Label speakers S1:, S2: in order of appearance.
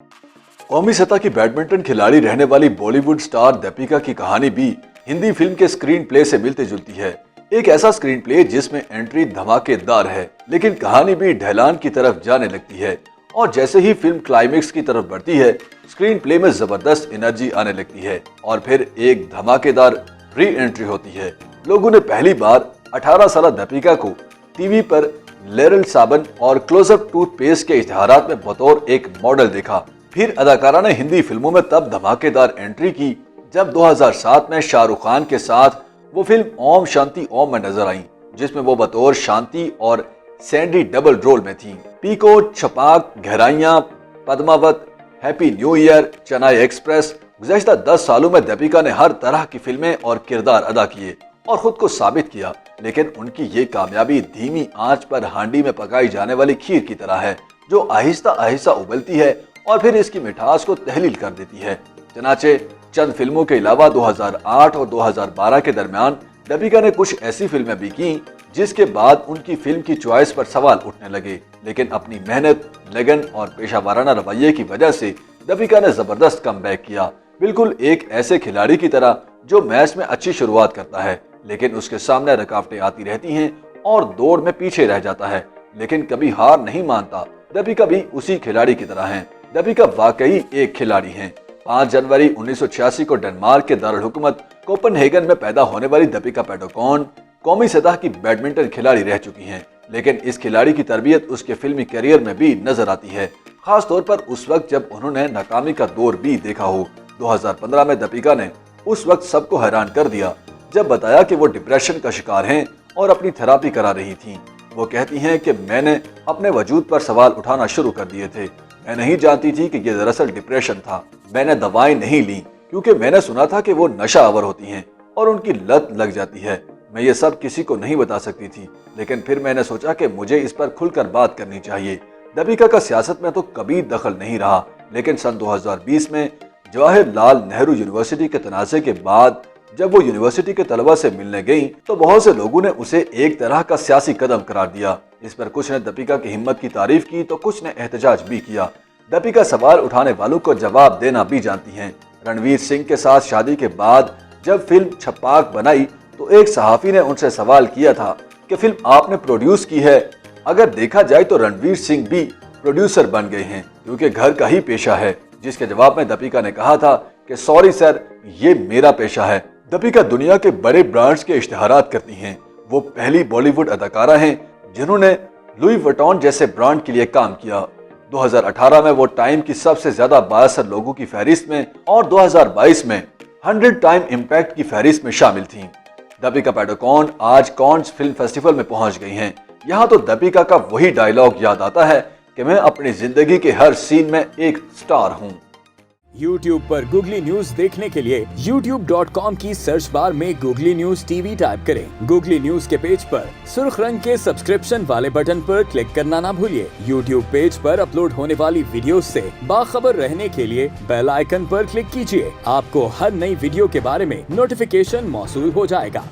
S1: कौमी सतह की बैडमिंटन खिलाड़ी रहने वाली बॉलीवुड स्टार दीपिका की कहानी भी हिंदी फिल्म के स्क्रीन प्ले से मिलती जुलती है। एक ऐसा स्क्रीन प्ले जिसमें एंट्री धमाकेदार है, लेकिन कहानी भी ढलान की तरफ जाने लगती है और जैसे ही फिल्म क्लाइमेक्स की तरफ बढ़ती है, स्क्रीन प्ले में जबरदस्त एनर्जी आने लगती है और फिर एक धमाकेदार री एंट्री होती है। लोगों ने पहली बार 18 साल दीपिका को टीवी पर लेरल साबन और क्लोजअप टूथपेस्ट के इश्तिहारात में बतौर एक मॉडल देखा। फिर अदाकारा ने हिंदी फिल्मों में तब धमाकेदार एंट्री की जब 2007 में शाहरुख खान के साथ वो फिल्म ओम शांति ओम में नजर आई, जिसमें वो बतौर शांति और सैंडी डबल रोल में थी। Piku, Chhapaak, Gehraiyaan, Padmaavat, Happy New Year, Chennai Express, गुज़श्ता 10 सालों में दीपिका ने हर तरह की फिल्में और किरदार अदा किए और खुद को साबित किया, लेकिन उनकी ये कामयाबी धीमी आंच पर हांडी में पकाई जाने वाली खीर की तरह है, जो आहिस्ता आहिस्ता उबलती है और फिर इसकी मिठास को तहलील कर देती है। चनाचे चंद फिल्मों के अलावा 2008 और 2012 के दरमियान दीपिका ने कुछ ऐसी फिल्में भी की जिसके बाद उनकी फिल्म की चॉइस पर सवाल उठने लगे, लेकिन अपनी मेहनत, लगन और पेशा वाराना रवैये की वजह से दीपिका ने जबरदस्त कमबैक किया, बिल्कुल एक ऐसे खिलाड़ी की तरह जो मैच में अच्छी शुरुआत करता है, लेकिन उसके सामने रुकावटें आती रहती हैं और दौड़ में पीछे रह जाता है, लेकिन कभी हार नहीं मानता। दीपिका भी उसी खिलाड़ी की तरह है। दीपिका वाकई एक खिलाड़ी हैं। 5 जनवरी 1986 को डेनमार्क के दारुल हुकूमत कोपेनहेगन में पैदा होने वाली दीपिका पादुकोण कौमी सतह की बैडमिंटन खिलाड़ी रह चुकी हैं, लेकिन इस खिलाड़ी की तरबियत उसके फिल्मी करियर में भी नजर आती है, खास तौर पर उस वक्त जब उन्होंने नाकामी का दौर भी देखा हो। 2015 में दीपिका ने उस वक्त सबको हैरान कर दिया जब बताया कि वो डिप्रेशन का शिकार हैं और अपनी थेरापी करा रही थीं। वो कहती हैं कि मैंने अपने वजूद पर सवाल उठाना शुरू कर दिए थे। मैं नहीं जानती थी कि ये दरअसल डिप्रेशन था। मैंने दवाएं नहीं ली क्योंकि मैंने सुना था कि वो नशा आवर होती हैं और उनकी लत लग जाती है। मैं ये सब किसी को नहीं बता सकती थी, लेकिन फिर मैंने सोचा कि मुझे इस पर खुलकर बात करनी चाहिए। दीपिका का सियासत में तो कभी दखल नहीं रहा, लेकिन सन 2020 में जवाहरलाल नेहरू यूनिवर्सिटी के तनाज़े के बाद जब वो यूनिवर्सिटी के तलबा से मिलने गई तो बहुत से लोगों ने उसे एक तरह का सियासी कदम करार दिया। इस पर कुछ ने दीपिका की हिम्मत की तारीफ की तो कुछ ने एहतजाज भी किया। दीपिका सवाल उठाने वालों को जवाब देना भी जानती हैं। रणवीर सिंह के साथ शादी के बाद जब फिल्म छपाक बनाई तो एक सहाफी ने उनसे सवाल किया था कि फिल्म आपने प्रोड्यूस की है। अगर देखा जाए तो रणवीर सिंह भी प्रोड्यूसर बन गए हैं क्योंकि घर का ही पेशा है, जिसके जवाब में दीपिका ने कहा था कि सॉरी सर, ये मेरा पेशा है। दीपिका दुनिया के बड़े ब्रांड्स के इश्तिहारात करती हैं। वो पहली बॉलीवुड अदाकारा हैं जिन्होंने लुई वुइटन जैसे ब्रांड के लिए काम किया। 2018 में वो टाइम की सबसे ज्यादा बाअसर लोगों की फहरिस्त में और 2022 में 100 टाइम इम्पैक्ट की फहरिस्त में शामिल थीं। दीपिका पादुकोण आज कांस फिल्म फेस्टिवल में पहुंच गई हैं। यहाँ तो दीपिका का वही डायलॉग याद आता है कि मैं अपनी जिंदगी के हर सीन में एक स्टार हूँ।
S2: YouTube पर गूगली न्यूज देखने के लिए youtube.com की सर्च बार में गूगली न्यूज टीवी टाइप करें। गूगली न्यूज के पेज पर सुर्ख रंग के सब्सक्रिप्शन वाले बटन पर क्लिक करना ना भूलिए। YouTube पेज पर अपलोड होने वाली वीडियोस से बाखबर रहने के लिए बेल आइकन पर क्लिक कीजिए। आपको हर नई वीडियो के बारे में नोटिफिकेशन मौसूल हो जाएगा।